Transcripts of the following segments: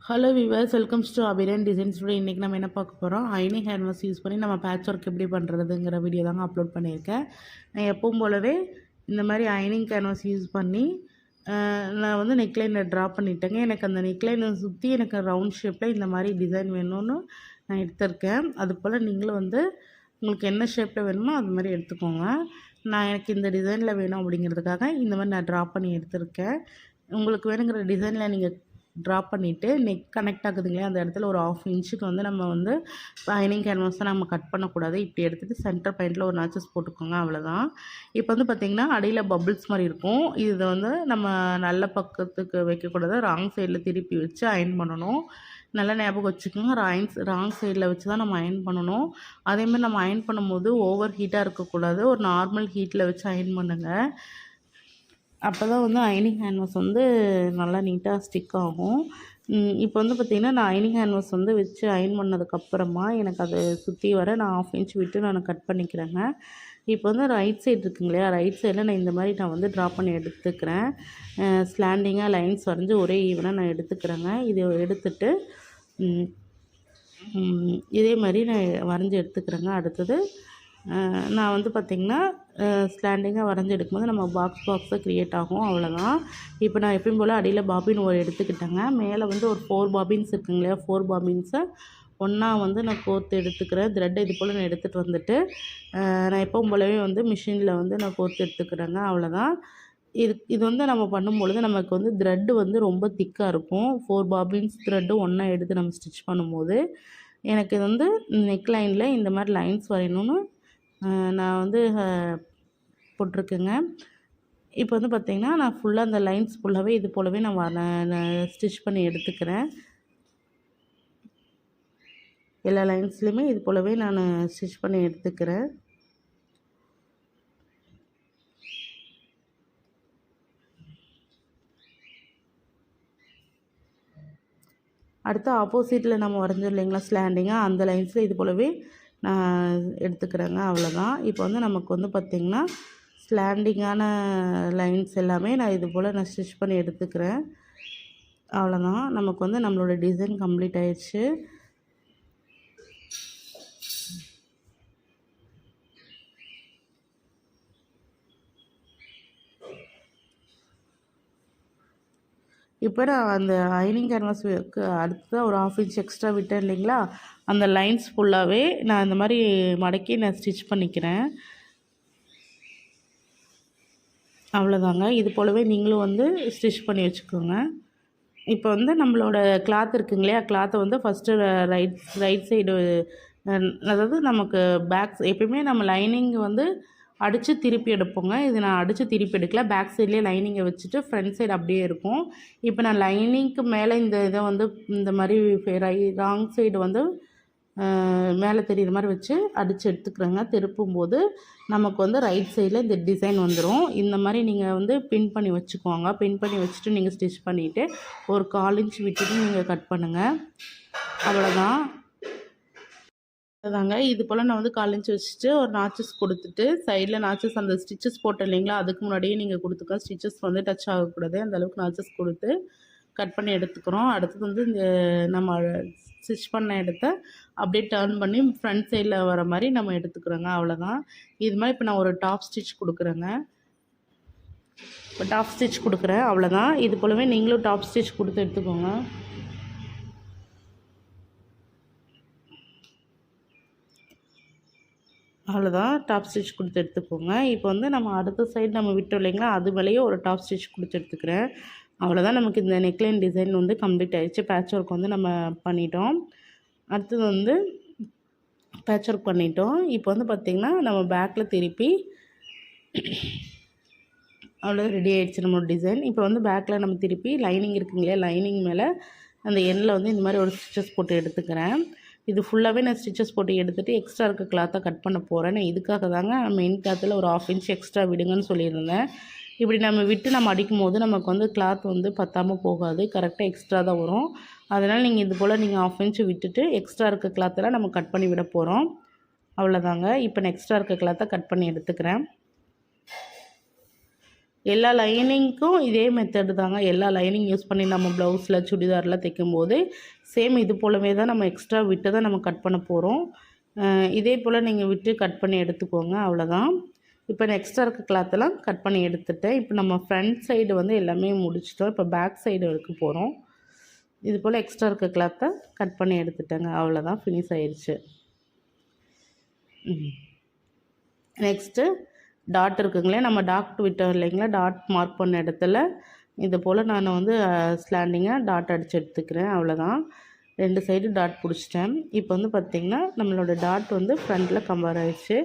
Hello viewers, welcomes to அபிரன் designs. இன்றைக்கி நம்ம என்ன பார்க்க போகிறோம், ஐனிங் கேன்வாஸ் யூஸ் பண்ணி நம்ம பேட்ச் ஒர்க் எப்படி பண்ணுறதுங்கிற வீடியோ தாங்க அப்லோட் பண்ணியிருக்கேன். நான் எப்பவும் போலவே இந்த மாதிரி ஐனிங் கேன்வாஸ் யூஸ் பண்ணி நான் வந்து நெக்லைனில் ட்ரா பண்ணிட்டேங்க. எனக்கு அந்த நெக்லைனை சுற்றி எனக்கு ரவுண்ட் ஷேப்பில் இந்த மாதிரி டிசைன் வேணும்னு நான் எடுத்திருக்கேன். அதுபோல் நீங்களும் வந்து உங்களுக்கு என்ன ஷேப்பில் வேணுமோ அது மாதிரி எடுத்துக்கோங்க. நான் எனக்கு இந்த டிசைனில் வேணும் அப்படிங்கிறதுக்காக இந்த மாதிரி நான் ட்ரா பண்ணி எடுத்திருக்கேன். உங்களுக்கு வேணுங்கிற டிசைனில் நீங்கள் ட்ரா பண்ணிவிட்டு நெக் கனெக்ட் ஆகுதுங்களே அந்த இடத்துல ஒரு 1/2 இன்ச்சுக்கு வந்து நம்ம வந்து ஐனிங் கேன்வாஸை நம்ம கட் பண்ணக்கூடாது. இப்படி எடுத்துகிட்டு சென்டர் பாயிண்டில் ஒரு நாச்சஸ் போட்டுக்கோங்க, அவ்வளோதான். இப்போ வந்து பார்த்திங்கன்னா அடியில் பபிள்ஸ் மாதிரி இருக்கும். இதை வந்து நம்ம நல்ல பக்கத்துக்கு வைக்கக்கூடாது, ராங் சைடில் திருப்பி வச்சு அயன் பண்ணணும். நல்லா ஞாபகம் வச்சுக்கோங்க, ராங் சைடில் வச்சு தான் நம்ம அயன் பண்ணணும். அதேமாதிரி நம்ம அயன் பண்ணும்போது ஓவர் ஹீட்டாக இருக்கக்கூடாது, ஒரு நார்மல் ஹீட்டில் வச்சு அயன் பண்ணுங்கள். அப்போ தான் வந்து ஐனிங் கேன்வாஸ் வந்து நல்லா நீட்டாக ஸ்டிக் ஆகும். இப்போ வந்து பார்த்திங்கன்னா நான் ஐனிங் கேன்வாஸ் வந்து வச்சு அயன் பண்ணதுக்கப்புறமா எனக்கு அதை சுற்றி வர நான் 1/2 இன்ச் விட்டு நான் கட் பண்ணிக்கிறேங்க. இப்போ வந்து ரைட் சைடு இருக்குங்க இல்லையா, ரைட் சைடில் நான் இந்த மாதிரி நான் வந்து ட்ரா பண்ணி எடுத்துக்கிறேன். ஸ்லாண்டிங்காக லைன்ஸ் வரைஞ்சி ஒரே ஈவனாக நான் எடுத்துக்கிறேங்க. இதை எடுத்துட்டு இதே மாதிரி நான் வரைஞ்சி எடுத்துக்கிறேங்க. அடுத்தது நான் வந்து பார்த்திங்கன்னா ஸ்லாண்டிங்காக வரைஞ்சி எடுக்கும்போது நம்ம பாக்ஸாக க்ரியேட் ஆகும், அவ்வளோதான். இப்போ நான் எப்பயும் போல் அடியில் பாபின் ஒரு எடுத்துக்கிட்டேங்க. மேலே வந்து ஒரு 4 பாபின்ஸ் இருக்குங்க இல்லையா, 4 பாபின்ஸை ஒன்றா வந்து நான் கோர்த்து எடுத்துக்கிறேன். த்ரெட்டை இது போல் நான் எடுத்துகிட்டு வந்துட்டு நான் எப்பவும் போலவே வந்து மிஷினில் வந்து நான் கோர்த்து எடுத்துக்கிறேங்க, அவ்வளோதான். இது வந்து நம்ம பண்ணும்பொழுது நமக்கு வந்து த்ரெட்டு வந்து ரொம்ப திக்காக இருக்கும். 4 பாபின்ஸ் த்ரெட்டு ஒன்றா எடுத்து நம்ம ஸ்டிச் பண்ணும்போது எனக்கு இது வந்து நெக் லைனில் இந்த மாதிரி லைன்ஸ் வரையணும்னு நான் வந்து போட்டிருக்கேங்க. இப்போ வந்து பார்த்திங்கன்னா நான் ஃபுல்லாக அந்த லைன்ஸ் ஃபுல்லாகவே இது போலவே நான் ஸ்டிச் பண்ணி எடுத்துக்கிறேன். எல்லா லைன்ஸ்லையுமே இது போலவே நான் ஸ்டிச் பண்ணி எடுத்துக்கிறேன். அடுத்து ஆப்போசிட்டில் நம்ம வரைஞ்சோம் இல்லைங்களா ஸ்லாண்டிங்காக, அந்த லைன்ஸில் இது போலவே நான் எடுத்துக்கிறேங்க, அவ்வளோதான். இப்போ வந்து நமக்கு வந்து பார்த்திங்கன்னா ஸ்லாண்டிங்கான லைன்ஸ் எல்லாமே நான் இது போல் நான் ஸ்டிச் பண்ணி எடுத்துக்கிறேன், அவ்வளோதான். நமக்கு வந்து நம்மளோட டிசைன் கம்ப்ளீட் ஆயிடுச்சு. இப்போ நான் அந்த ஐனிங் கேன்வாஸ்க்கு அடுத்ததாக ஒரு 1/2 இன்ச் எக்ஸ்ட்ரா விட்டேன் இல்லைங்களா, அந்த லைன்ஸ் ஃபுல்லாகவே நான் இந்த மாதிரி மடக்கி நான் ஸ்டிச் பண்ணிக்கிறேன், அவ்வளோதாங்க. இது போலவே நீங்களும் வந்து ஸ்டிச் பண்ணி வச்சுக்கோங்க. இப்போ வந்து நம்மளோட கிளாத் இருக்குங்க இல்லையா, கிளாத்தை வந்து ஃபஸ்ட்டு ரைட் சைடு, அதாவது நமக்கு எப்பயுமே நம்ம லைனிங் வந்து அடித்து திருப்பி எடுப்போங்க. இது நான் அடித்து திருப்பி எடுக்கல, பேக் சைட்லேயே லைனிங்கை வச்சுட்டு ஃப்ரண்ட் சைடு அப்படியே இருக்கும். இப்போ நான் லைனிங்க்கு மேலே இந்த இதை வந்து இந்த மாதிரி ராங் சைடு வந்து மேலே தெரிகிற மாதிரி வச்சு அடித்து எடுத்துக்கிறேங்க. திருப்பும்போது நமக்கு வந்து ரைட் சைடில் இந்த டிசைன் வந்துடும். இந்த மாதிரி நீங்கள் வந்து பின் பண்ணி வச்சுக்கோங்க. பின் பண்ணி வச்சுட்டு நீங்கள் ஸ்டிச் பண்ணிவிட்டு ஒரு 1/4 இன்ச் விட்டுட்டு நீங்கள் கட் பண்ணுங்கள், அவ்வளோதான். அதாங்க இது போல் நான் வந்து 1/4 இன்ச் வச்சுட்டு ஒரு நாச்சஸ் கொடுத்துட்டு சைடில் நாச்சஸ் அந்த ஸ்டிச்சஸ் போட்டேன் இல்லைங்களா, அதுக்கு முன்னாடியே நீங்கள் கொடுத்துக்க, ஸ்டிச்சஸ் வந்து டச் ஆகக்கூடாது, அந்தளவுக்கு நாச்சஸ் கொடுத்து கட் பண்ணி எடுத்துக்கிறோம். அடுத்தது வந்து இந்த நம்ம ஸ்டிச் பண்ண இடத்த அப்படியே டர்ன் பண்ணி ஃப்ரண்ட் சைடில் வர மாதிரி நம்ம எடுத்துக்கிறோங்க, அவ்வளோதான். இது மாதிரி இப்போ நான் ஒரு டாப் ஸ்டிச் கொடுக்குறேங்க. இப்போ டாப் ஸ்டிச் கொடுக்குறேன், அவ்வளோதான். இது போலவே நீங்களும் டாப் ஸ்டிச் கொடுத்து எடுத்துக்கோங்க. அவ்வளோதான், டாப் ஸ்டிச் கொடுத்து எடுத்துக்கோங்க. இப்போ வந்து நம்ம அடுத்த சைடு நம்ம விட்டோம் இல்லைங்களா, அது மேலேயே ஒரு டாப் ஸ்டிச் கொடுத்து எடுத்துக்கிறேன், அவ்வளோதான். நமக்கு இந்த நெக்லைன் டிசைன் வந்து கம்ப்ளீட் ஆகிடுச்சு. பேட்ச் ஒர்க் வந்து நம்ம பண்ணிட்டோம். அடுத்தது வந்து பேட்ச் ஒர்க் பண்ணிட்டோம். இப்போ வந்து பார்த்திங்கன்னா நம்ம பேக்கில் திருப்பி அவ்வளோ ரெடி ஆகிடுச்சு நம்மளோட டிசைன். இப்போ வந்து பேக்கில் நம்ம திருப்பி லைனிங் இருக்குங்களே, லைனிங் மேலே அந்த எண்ணில் வந்து இந்த மாதிரி ஒரு ஸ்டிச்சஸ் போட்டு எடுத்துக்கிறேன். இது ஃபுல்லாகவே நான் ஸ்டிச்சஸ் போட்டு எடுத்துகிட்டு எக்ஸ்ட்ரா இருக்க கிளாத்தை கட் பண்ண போகிறேன். நான் இதுக்காக தாங்க மெயின் கிளாத்தில் ஒரு 1/2 இன்ச் எக்ஸ்ட்ரா விடுங்கன்னு சொல்லியிருந்தேன். இப்படி நம்ம விட்டு நம்ம அடிக்கும் போது நமக்கு வந்து கிளாத் வந்து பத்தாமல் போகாது, கரெக்டாக எக்ஸ்ட்ரா தான் வரும். அதனால் நீங்கள் இது போல் நீங்கள் 1/2 இன்ச்சு விட்டுட்டு எக்ஸ்ட்ரா இருக்க கிளாத்தெல்லாம் நம்ம கட் பண்ணி விட போகிறோம், அவ்வளோதாங்க. இப்போ நான் எக்ஸ்ட்ரா இருக்க கிளாத்தை கட் பண்ணி எடுத்துக்கிறேன். எல்லா லைனிங்க்கும் இதே மெத்தடு தாங்க. எல்லா லைனிங் யூஸ் பண்ணி நம்ம ப்ளவுஸில் சுடிதாரில் தைக்கும்போது சேம் இது போலவே தான் நம்ம எக்ஸ்ட்ரா விட்டு தான் நம்ம கட் பண்ண போகிறோம். இதே போல் நீங்கள் விட்டு கட் பண்ணி எடுத்துக்கோங்க, அவ்வளோதான். இப்போ நான் எக்ஸ்ட்ரா இருக்க கிளாத்தெல்லாம் கட் பண்ணி எடுத்துட்டேன். இப்போ நம்ம ஃப்ரண்ட் சைடு வந்து எல்லாமே முடிச்சிட்டோம். இப்போ பேக் சைடு எடுக்க போகிறோம். இது போல் எக்ஸ்ட்ரா இருக்க கிளாத்தை கட் பண்ணி எடுத்துட்டேங்க, அவ்வளோதான், ஃபினிஷ் ஆயிடுச்சு. நெக்ஸ்ட்டு டாட் இருக்குங்களே, நம்ம டாட் விட்டோம் இல்லைங்களா, டாட் மார்க் பண்ண இடத்துல இது போல் நான் வந்து ஸ்லாண்டிங்காக டாட் அடித்து எடுத்துக்கிறேன், அவ்வளோதான். 2 சைடு டாட் பிடிச்சிட்டேன். இப்போ வந்து பார்த்திங்கன்னா நம்மளோட டாட் வந்து ஃப்ரண்ட்டில் கம்பேர் ஆகிடுச்சு.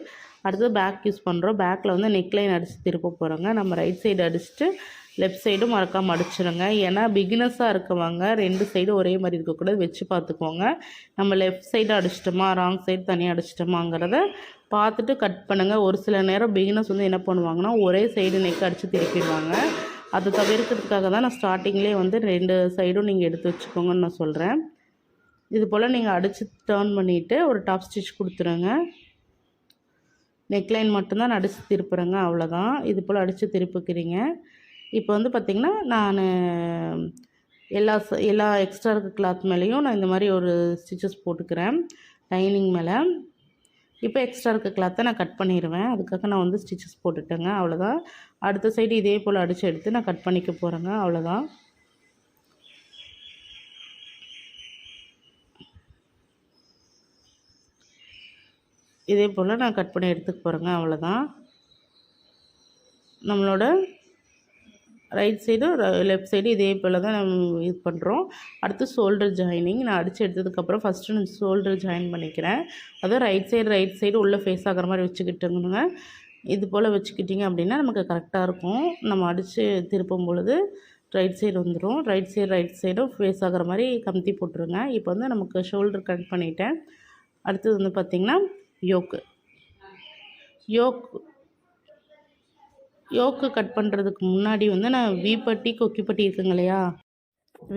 அடுத்தது பேக் யூஸ் பண்ணுறோம். பேக்கில் வந்து நெக்லைன் அடித்து திருப்ப போகிறோங்க. நம்ம ரைட் சைடு அடிச்சுட்டு லெஃப்ட் சைடும் மறக்காமல் அடிச்சிடுங்க. ஏன்னா பிகினஸாக இருக்கவங்க 2 சைடு ஒரே மாதிரி இருக்கக்கூடாது, வச்சு பார்த்துக்கோங்க. நம்ம லெஃப்ட் சைடு அடிச்சிட்டோமா, ராங் சைடு தனியாக அடிச்சிட்டோமாங்கிறத பார்த்துட்டு கட் பண்ணுங்கள். ஒரு சில நேரம் பிகினர்ஸ் வந்து என்ன பண்ணுவாங்கன்னா ஒரே சைடு நெக் அடித்து திருப்பிடுவாங்க. அதை தவிர்க்கிறதுக்காக தான் நான் ஸ்டார்டிங்லேயே வந்து 2 சைடும் நீங்கள் எடுத்து வச்சுக்கோங்கன்னு நான் சொல்கிறேன். இது போல் நீங்கள் அடித்து டர்ன் பண்ணிவிட்டு ஒரு டாப் ஸ்டிச் கொடுத்துருங்க. நெக்லைன் மட்டும்தான் நான் அடித்து திருப்புறேங்க, அவ்வளோதான். இது போல் அடித்து திருப்பிக்கிறீங்க. இப்போ வந்து பார்த்திங்கன்னா நான் எல்லா எக்ஸ்ட்ரா இருக்க கிளாத் மேலேயும் நான் இந்த மாதிரி ஒரு ஸ்டிச்சஸ் போட்டுக்கிறேன் லைனிங் மேலே. இப்போ எக்ஸ்ட்ரா இருக்க கிளாத்தை நான் கட் பண்ணிடுவேன். அதுக்காக நான் வந்து ஸ்டிச்சஸ் போட்டுட்டேங்க, அவ்வளோதான். அடுத்த சைடு இதே போல் அடித்து எடுத்து நான் கட் பண்ணிக்க போகிறேங்க, அவ்வளோதான். இதே போல் நான் கட் பண்ணி எடுத்துக்க போகிறேங்க, அவ்வளோதான். நம்மளோட ரைட் சைடு லெஃப்ட் சைடு இதே போல் தான் நம்ம இது பண்ணுறோம். அடுத்து ஷோல்டர் ஜாயினிங் நான் அடித்து எடுத்ததுக்கப்புறம் ஃபஸ்ட்டு நான் ஷோல்டர் ஜாயின் பண்ணிக்கிறேன். அதுவும் ரைட் சைடு உள்ளே ஃபேஸ் ஆகிற மாதிரி வச்சுக்கிட்டோங்க. இது போல் வச்சுக்கிட்டிங்க அப்படின்னா நமக்கு கரெக்டாக இருக்கும். நம்ம அடித்து திருப்பும் பொழுது ரைட் சைடு வந்துடும். ரைட் சைடும் ஃபேஸ் ஆகிற மாதிரி கமுத்தி போட்டுருங்க. இப்போ வந்து நமக்கு ஷோல்டர் கட் பண்ணிட்டேன். அடுத்தது வந்து பார்த்திங்கன்னா யோக்கு கட் பண்ணுறதுக்கு முன்னாடி வந்து நான் வீப்பட்டி கொக்கிப்பட்டி இருக்குங்க இல்லையா,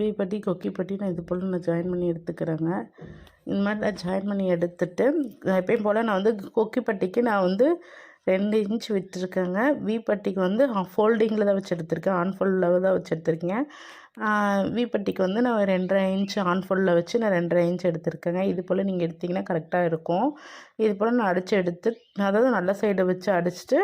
வீப்பட்டி கொக்கிப்பட்டி நான் இது போல் நான் ஜாயின் பண்ணி எடுத்துக்கிறேங்க. இந்த மாதிரி நான் ஜாயின் பண்ணி எடுத்துகிட்டு எப்பயும் போல் நான் வந்து கொக்கிப்பட்டிக்கு நான் வந்து 2 இன்ச் விட்டுருக்கேங்க. வீப்பட்டிக்கு வந்து ஃபோல்டிங்கில் தான் வச்சு எடுத்திருக்கேன், ஆன்ஃபோல்டில் தான் வச்சு எடுத்திருக்கேன். வீப்பட்டிக்கு வந்து நான் 2.5 இன்ச் ஆன்ஃபோல்டில் வச்சு நான் 2.5 இன்ச் எடுத்திருக்கேங்க. இது போல் நீங்கள் எடுத்திங்கன்னா கரெக்டாக இருக்கும். இது போல் நான் அடித்து எடுத்து, அதாவது நல்ல சைடை வச்சு அடிச்சுட்டு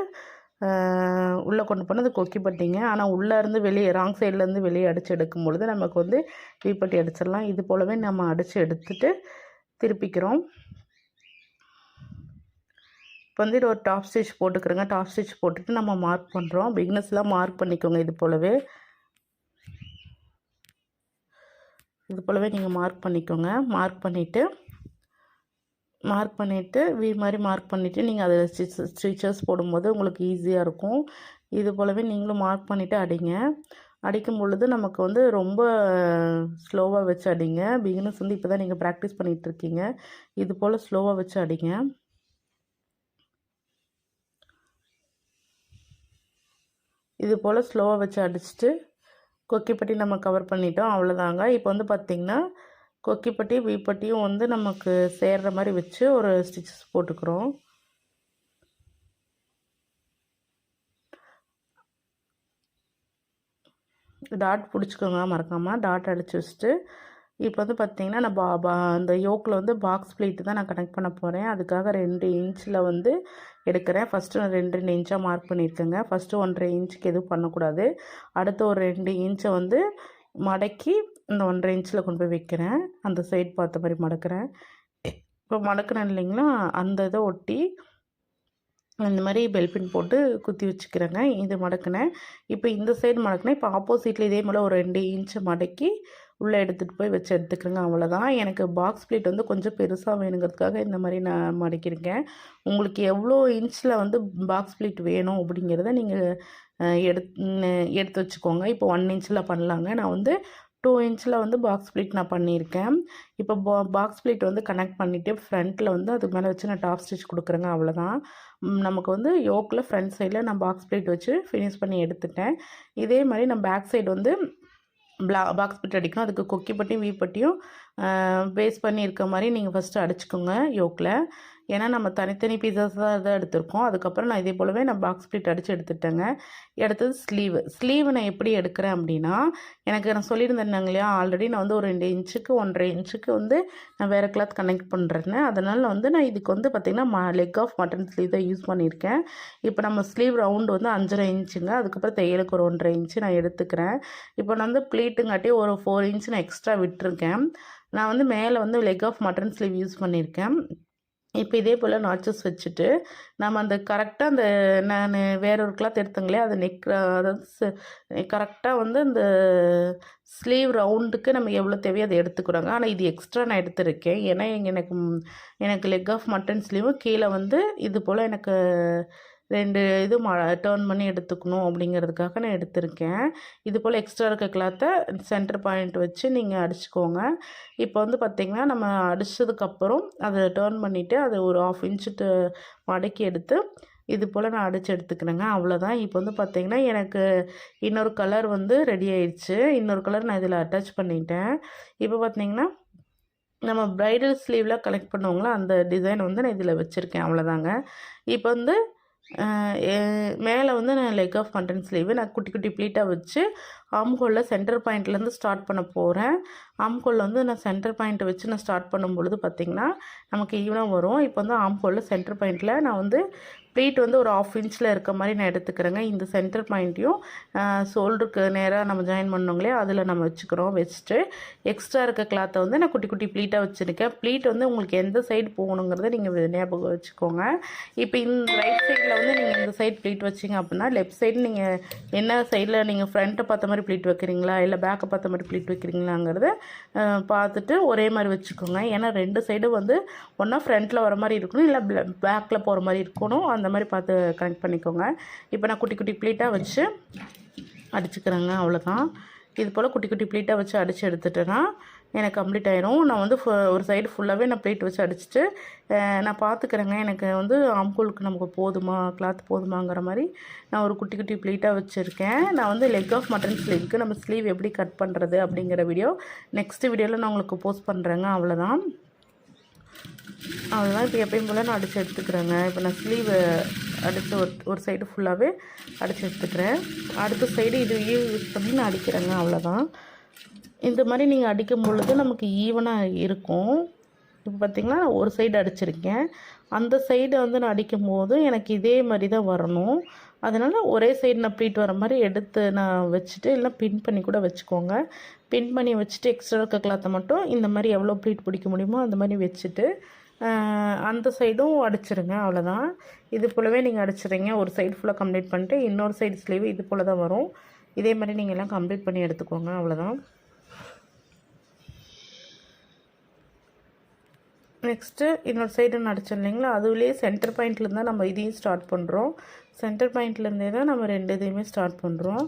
உள்ளே கொண்டு போனால் அது கொக்கிப்பட்டிங்க. ஆனால் உள்ளேருந்து வெளியே ராங் சைட்லேருந்து வெளியே அடித்து எடுக்கும் பொழுது நமக்கு வந்து வீப்பட்டி அடிச்சிடலாம். இது போலவே நம்ம அடித்து எடுத்துட்டு திருப்பிக்கிறோம். இப்போ வந்து இது ஒரு டாப் ஸ்டிச் போட்டுக்கிறோங்க. டாப் ஸ்டிச் போட்டுட்டு நம்ம மார்க் பண்ணுறோம். பிகினர்ஸ்லாம் மார்க் பண்ணிக்கோங்க. இது போலவே நீங்கள் மார்க் பண்ணிக்கோங்க. மார்க் பண்ணிவிட்டு வி மாதிரி மார்க் பண்ணிவிட்டு நீங்கள் அதில் ஸ்டிச்சஸ் போடும்போது உங்களுக்கு ஈஸியாக இருக்கும். இது போலவே நீங்களும் மார்க் பண்ணிவிட்டு அடிக்கும் பொழுது நமக்கு வந்து ரொம்ப ஸ்லோவாக வச்சு அடிங்க. பிகினர்ஸ் வந்து இப்போ தான் நீங்கள் ப்ராக்டிஸ் பண்ணிகிட்ருக்கீங்க. இது போல் ஸ்லோவாக வச்சு அடிங்க. இது போல் ஸ்லோவாக வச்சு அடிச்சுட்டு கொக்கிப்பட்டி நம்ம கவர் பண்ணிட்டோம், அவ்வளோதாங்க. இப்போ வந்து பார்த்திங்கன்னா கொக்கிப்பட்டி வீப்பட்டியும் வந்து நமக்கு சேர்கிற மாதிரி வச்சு ஒரு ஸ்டிச்சஸ் போட்டுக்கிறோம். டாட் பிடிச்சிக்கோங்க மறக்காமல், டாட் அடித்து வச்சுட்டு இப்போ வந்து பார்த்திங்கன்னா நான் அந்த யோக்கில் வந்து பாக்ஸ் ப்ளீட்டு தான் நான் கனெக்ட் பண்ண போகிறேன். அதுக்காக 2 இன்ச்சில் வந்து எடுக்கிறேன். ஃபஸ்ட்டு நான் 2 இன்ச்சாக மார்க் பண்ணியிருக்கேங்க. ஃபஸ்ட்டு 1.5 இன்ச்சுக்கு எதுவும் பண்ணக்கூடாது. அடுத்து ஒரு 2 இன்ச்சை வந்து மடக்கி இந்த 1.5 இன்ச்சில் கொண்டு போய் வைக்கிறேன். அந்த சைடு பார்த்த மாதிரி மடக்கிறேன். இப்போ மடக்கிறேன் இல்லைங்களா, அந்த இதை ஒட்டி இந்த மாதிரி பெல்பின் போட்டு குத்தி வச்சுக்கிறேங்க. இது மடக்கினேன். இப்போ இந்த சைடு மடக்கினேன். இப்போ ஆப்போசிட்டில் இதே போல் ஒரு 2 இன்ச்சை மடக்கி உள்ளே எடுத்துகிட்டு போய் வச்சு எடுத்துக்கிறேங்க, அவ்வளோதான். எனக்கு பாக்ஸ் ப்ளீட் வந்து கொஞ்சம் பெருசாக வேணுங்கிறதுக்காக இந்த மாதிரி நான் மடக்கியிருக்கேன். உங்களுக்கு எவ்வளோ இன்ச்சில் வந்து பாக்ஸ் ப்ளீட் வேணும் அப்படிங்கிறத நீங்கள் எடுத்து வச்சுக்கோங்க. இப்போ 1 இன்ச்சில் பண்ணலாங்க. நான் வந்து 2 இன்ச்சில் வந்து பாக்ஸ் ப்ளீட் நான் பண்ணியிருக்கேன். இப்போ பாக்ஸ் ப்ளீட் வந்து கனெக்ட் பண்ணிவிட்டு ஃப்ரண்ட்டில் வந்து அதுக்கு மேலே வச்சு நான் டாப் ஸ்டிச் கொடுக்குறேங்க, அவ்வளோதான். நமக்கு வந்து யோக்கில் ஃப்ரண்ட் சைடில் நான் பாக்ஸ் ப்ளீட் வச்சு ஃபினிஷ் பண்ணி எடுத்துட்டேன். இதே மாதிரி நான் பேக் சைடு வந்து பாக்ஸ் ப்ளீட் அடிக்கணும். அதுக்கு கொக்கிப்பட்டியும் வீப்பட்டியும் பேஸ் பண்ணி இருக்க மாதிரி நீங்கள் ஃபஸ்ட்டு அடிச்சுக்கோங்க யோக்கில். ஏன்னா நம்ம தனித்தனி பீஸஸ் தான் எடுத்திருக்கோம். அதுக்கப்புறம் நான் இதே போலவே நான் பாக்ஸ் ப்ளீட் அடித்து எடுத்துட்டேங்க. அடுத்தது ஸ்லீவ் நான் எப்படி எடுக்கிறேன் அப்படின்னா, எனக்கு நான் சொல்லியிருந்தேன் இல்லையா, ஆல்ரெடி நான் வந்து ஒரு 2 இன்ச்சுக்கு 1.5 இன்ச்சுக்கு வந்து நான் வேறு கிளாத் கனெக்ட் பண்ணுறேன்னு. அதனால் வந்து நான் இதுக்கு வந்து பார்த்திங்கன்னா லெக் ஆஃப் மட்டன் ஸ்லீவ் தான் யூஸ் பண்ணியிருக்கேன். இப்போ நம்ம ஸ்லீவ் ரவுண்டு வந்து 5.5 இன்ச்சுங்க. அதுக்கப்புறம் தையலுக்கு ஒரு 1.5 இன்ச்சு நான் எடுத்துக்கிறேன். இப்போ நான் வந்து ப்ளீட்டுங்காட்டி ஒரு 4 இன்ச்சு நான் எக்ஸ்ட்ரா விட்டுருக்கேன். நான் வந்து மேலே வந்து leg of mutton sleeve use பண்ணியிருக்கேன். இப்போ இதே போல் நாச்சஸ் வச்சுட்டு நம்ம அந்த கரெக்டாக அந்த நான் வேற ஒரு கிளாத் எடுத்தங்களே அது அதாவது கரெக்டாக வந்து அந்த ஸ்லீவ் ரவுண்டுக்கு நம்ம எவ்வளோ தேவையோ அதை எடுத்துக்கிறாங்க. ஆனால் இது எக்ஸ்ட்ரா நான் எடுத்திருக்கேன். ஏன்னா எனக்கு லெக் ஆஃப் மட்டன் ஸ்லீவும் கீழே வந்து இது போல் எனக்கு 2 இது டர்ன் பண்ணி எடுத்துக்கணும் அப்படிங்கிறதுக்காக நான் எடுத்திருக்கேன். இது போல் எக்ஸ்ட்ரா இருக்க கிளாத்தை சென்டர் பாயிண்ட் வச்சு நீங்கள் அடிச்சுக்கோங்க. இப்போ வந்து பார்த்திங்கன்னா நம்ம அடித்ததுக்கப்புறம் அதை டர்ன் பண்ணிவிட்டு அதை ஒரு 1/2 இன்ச்சு மடக்கி எடுத்து இது போல் நான் அடித்து எடுத்துக்கிறேங்க. அவ்வளோதான். இப்போ வந்து பார்த்திங்கன்னா எனக்கு இன்னொரு கலர் வந்து ரெடி ஆயிடுச்சு. இன்னொரு கலர் நான் இதில் அட்டாச் பண்ணிட்டேன். இப்போ பார்த்திங்கன்னா நம்ம ப்ரைடல் ஸ்லீவில் கலெக்ட் பண்ணுவாங்களோ அந்த டிசைன் வந்து நான் இதில் வச்சுருக்கேன். அவ்வளோதாங்க. இப்போ வந்து மேலே வந்து நான் லெக் ஆஃப் மட்டன் ஸ்லீவு நான் குட்டி குட்டி ப்ளீட்டாக வச்சு ஆம்ஹோலில் சென்டர் பாயிண்ட்லேருந்து ஸ்டார்ட் பண்ண போகிறேன். ஆம்ஹோலில் வந்து நான் சென்டர் பாயிண்ட்டை வச்சு நான் ஸ்டார்ட் பண்ணும்பொழுது பார்த்திங்கன்னா நமக்கு ஈவனாக வரும். இப்போ வந்து ஆம்ஹோலில் சென்டர் பாயிண்ட்டில் நான் வந்து ப்ளீட் வந்து ஒரு 1/2 இன்ச்சில் இருக்க மாதிரி நான் எடுத்துக்கிறேங்க. இந்த சென்டர் பாயிண்ட்டையும் ஷோல்டருக்கு நேராக நம்ம ஜாயின் பண்ணோங்களே அதில் நம்ம வச்சுட்டு எக்ஸ்ட்ரா இருக்க கிளாத்தை வந்து நான் குட்டி குட்டி ப்ளீட்டாக வச்சுருக்கேன். ப்ளீட் வந்து உங்களுக்கு எந்த சைடு போகணுங்கிறத நீங்கள் ஞாபகம் வச்சுக்கோங்க. இப்போ இந்த ரைட் சைடில் வந்து நீங்கள் இந்த சைடு ப்ளீட் வச்சிங்க அப்படின்னா லெஃப்ட் சைடு நீங்கள் என்ன சைடில் நீங்கள் ஃப்ரண்ட்டை பார்த்த மாதிரி ப்ளீட் வைக்கிறீங்களா இல்லை பேக்கை பார்த்த மாதிரி ப்ளீட் வைக்கிறீங்களாங்கிறத பார்த்துட்டு ஒரே மாதிரி வச்சுக்கோங்க. ஏன்னா 2 சைடும் வந்து ஒன்றா ஃப்ரண்ட்டில் வர மாதிரி இருக்கணும், இல்லை பேக்கில் போகிற மாதிரி இருக்கணும். அந்த மாதிரி பார்த்து கனெக்ட் பண்ணிக்கோங்க. இப்போ நான் குட்டி குட்டி ப்ளீட்டாக வச்சு அடிச்சுக்கிறேங்க. அவ்வளோதான். இது போல் குட்டி குட்டி ப்ளீட்டாக வச்சு அடித்து எடுத்துட்டேன்னா எனக்கு கம்ப்ளீட் ஆயிரும். நான் வந்து ஒரு சைடு ஃபுல்லாகவே நான் ப்ளீட் வச்சு அடிச்சுட்டு நான் பார்த்துக்கிறேங்க. எனக்கு வந்து ஆம்கோலுக்கு நமக்கு போதுமா கிளாத் போதுமாங்கிற மாதிரி நான் ஒரு குட்டி குட்டி ப்ளீட்டாக வச்சுருக்கேன். நான் வந்து லெக் ஆஃப் மட்டன் ஸ்லீவுக்கு நம்ம ஸ்லீவ் எப்படி கட் பண்ணுறது அப்படிங்கிற வீடியோ நெக்ஸ்ட் வீடியோவில் நான் உங்களுக்கு போஸ்ட் பண்ணுறேங்க. அவ்வளோதான். இப்போ எப்பயும் போல் நான் அடித்து எடுத்துக்கிறேங்க. இப்போ நான் ஸ்லீவ் அடித்து ஒரு சைடு ஃபுல்லாகவே அடித்து எடுத்துக்கிறேன். அடுத்த சைடு இது யூஸ் பண்ணி நான் அடிக்கிறேங்க. அவ்வளோதான். இந்த மாதிரி நீங்கள் அடிக்கும் பொழுது நமக்கு ஈவனாக இருக்கும். இப்போ பார்த்திங்கன்னா நான் ஒரு சைடு அடிச்சிருக்கேன். அந்த சைடை வந்து நான் அடிக்கும் போது எனக்கு இதே மாதிரி தான் வரணும். அதனால் ஒரே சைடு நான் ப்ளீட் வர மாதிரி எடுத்து நான் வச்சுட்டு இல்லை பின் பண்ணி கூட வச்சுக்கோங்க. பின் பண்ணி வச்சுட்டு எக்ஸ்ட்ரா இருக்க கிளாத்தை மட்டும் இந்த மாதிரி எவ்வளோ ப்ளீட் பிடிக்க முடியுமோ அந்த மாதிரி வச்சுட்டு அந்த சைடும் அடிச்சிருங்க. அவ்வளோதான். இது போலவே நீங்கள் அடிச்சிடுங்க. ஒரு சைடு ஃபுல்லாக கம்ப்ளீட் பண்ணிட்டு இன்னொரு சைடு ஸ்லீவ் இது போல் தான் வரும். இதே மாதிரி நீங்கள் எல்லாம் கம்ப்ளீட் பண்ணி எடுத்துக்கோங்க. அவ்வளோதான். நெக்ஸ்ட்டு இன்னொரு சைடு நான் அடித்தோம் இல்லைங்களா, அதுலேயே சென்டர் பாயிண்ட்லேருந்து தான் நம்ம இதையும் ஸ்டார்ட் பண்ணுறோம். சென்டர் பாயிண்ட்லேருந்தே தான் நம்ம 2 இதையுமே ஸ்டார்ட் பண்ணுறோம்.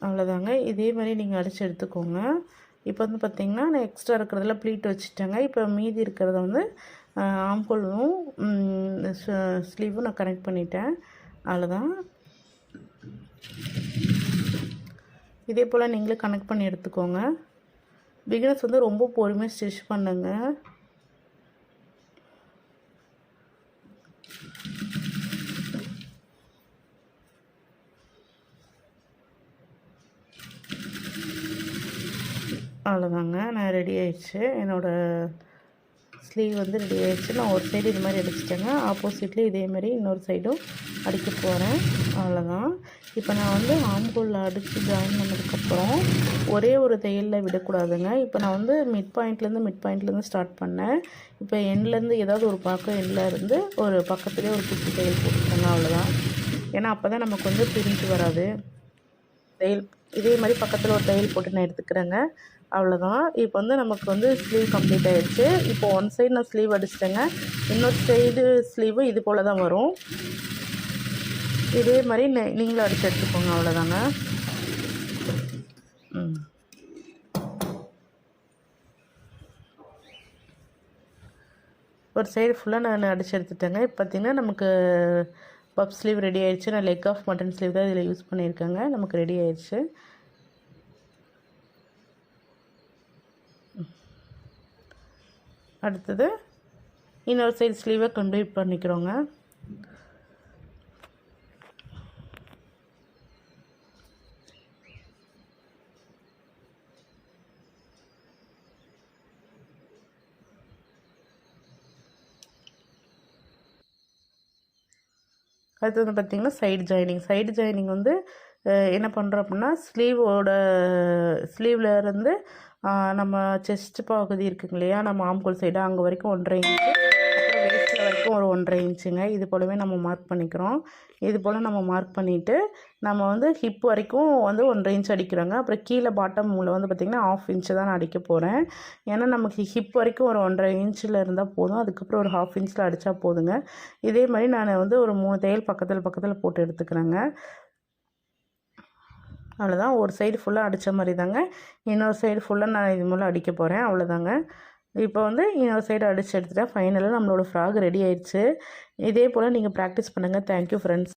அவ்வளோதாங்க. இதே மாதிரி நீங்கள் அடித்து எடுத்துக்கோங்க. இப்போ வந்து பார்த்திங்கன்னா நான் எக்ஸ்ட்ரா இருக்கிறதுல ப்ளீட் வச்சுட்டேங்க. இப்போ மீதி இருக்கிறத வந்து ஆம்கோலும் ஸ்லீவும் நான் கனெக்ட் பண்ணிட்டேன். அவ்வளோதான். இதே போல் நீங்களும் கனெக்ட் பண்ணி எடுத்துக்கோங்க. பிகினர்ஸ் வந்து ரொம்ப பொறுமையாக ஸ்டிச் பண்ணுங்க. அவ்வளோதாங்க. நான் ரெடி ஆயிடுச்சு. என்னோடய ஸ்லீவ் வந்து ரெடி ஆயிடுச்சு. நான் ஒரு சைடு இது மாதிரி அடிச்சிட்டேங்க. ஆப்போசிட்லேயும் இதே மாதிரி இன்னொரு சைடும் அடிக்க போகிறேன். அவ்வளோதான். இப்போ நான் வந்து ஆம்கோலில் அடித்து ஜாயின் பண்ணதுக்கப்புறம் ஒரே ஒரு தையலில் விடக்கூடாதுங்க. இப்போ நான் வந்து மிட் பாயிண்ட்லேருந்து ஸ்டார்ட் பண்ணேன். இப்போ எண்ட்லேருந்து ஏதாவது ஒரு பக்கம் எண்ட்லேருந்து ஒரு பக்கத்துலேயே ஒரு குட்டி தையல் போட்டுக்கோங்க. அவ்வளோதான். ஏன்னா அப்போ தான் நமக்கு வந்து பிரிஞ்சு வராது. தையல் இதே மாதிரி பக்கத்தில் ஒரு தையல் போட்டு நான் எடுத்துக்கிறேங்க. அவ்வளோதான். இப்போ வந்து நமக்கு வந்து ஸ்லீவ் கம்ப்ளீட் ஆகிடுச்சு. இப்போ ஒன் சைடு நான் ஸ்லீவ் அடிச்சிட்டேங்க. இன்னொரு சைடு ஸ்லீவு இது போல் தான் வரும். இதே மாதிரி நீங்களும் அடித்து எடுத்துக்கோங்க. அவ்வளோதாங்க. ஒரு சைடு ஃபுல்லாக நான் அடித்து எடுத்துட்டேங்க. இப்போ பார்த்திங்கன்னா நமக்கு பப் ஸ்லீவ் ரெடி ஆயிடுச்சு. நான் லெக் ஆஃப் மட்டன் ஸ்லீவ் தான் இதில் யூஸ் பண்ணியிருக்கேங்க. நமக்கு ரெடி ஆயிடுச்சு. அடுத்தது இன்னொரு சைடு ஸ்லீவை கம்ப்ளீட் பண்ணிக்கிறோங்க. அடுத்து வந்து பார்த்திங்கன்னா சைடு ஜாயினிங் வந்து என்ன பண்ணுறோம் அப்படின்னா ஸ்லீவில் இருந்து நம்ம செஸ்ட் பகுதி இருக்குங்க இல்லையா, நம்ம ஆம்கோல் சைடு அங்கே வரைக்கும் 1.5 இன்ச்சு, அப்புறம் வேஸ்ட்டில் வரைக்கும் ஒரு 1.5 இன்ச்சுங்க. இது போலவே நம்ம மார்க் பண்ணிக்கிறோம். இது போல் நம்ம மார்க் பண்ணிவிட்டு நம்ம வந்து ஹிப் வரைக்கும் வந்து 1.5 இன்ச் அடிக்கிறோங்க. அப்புறம் கீழே பாட்டமில் வந்து பார்த்திங்கன்னா 1/2 இன்ச்சு தான் நான் அடிக்க போகிறேன். ஏன்னா நமக்கு ஹிப் வரைக்கும் ஒரு 1.5 இன்ச்சில் இருந்தால் போதும். அதுக்கப்புறம் ஒரு 1/2 இன்ச்சில் அடித்தா போதுங்க. இதே மாதிரி நான் வந்து ஒரு 3 தையல் பக்கத்தில் போட்டு எடுத்துக்கிறேங்க. அவ்வளோதான். ஒரு சைடு ஃபுல்லாக அடித்த மாதிரி தாங்க, இன்னொரு சைடு ஃபுல்லாக நான் இது மூலம் அடிக்க போகிறேன். அவ்வளோதாங்க. இப்போ வந்து இன்னொரு சைடு அடித்து எடுத்துட்டேன். ஃபைனலாக நம்மளோட ஃப்ராக் ரெடி ஆயிடுச்சு. இதே போல் நீங்கள் ப்ராக்டிஸ் பண்ணுங்கள். Thank you friends.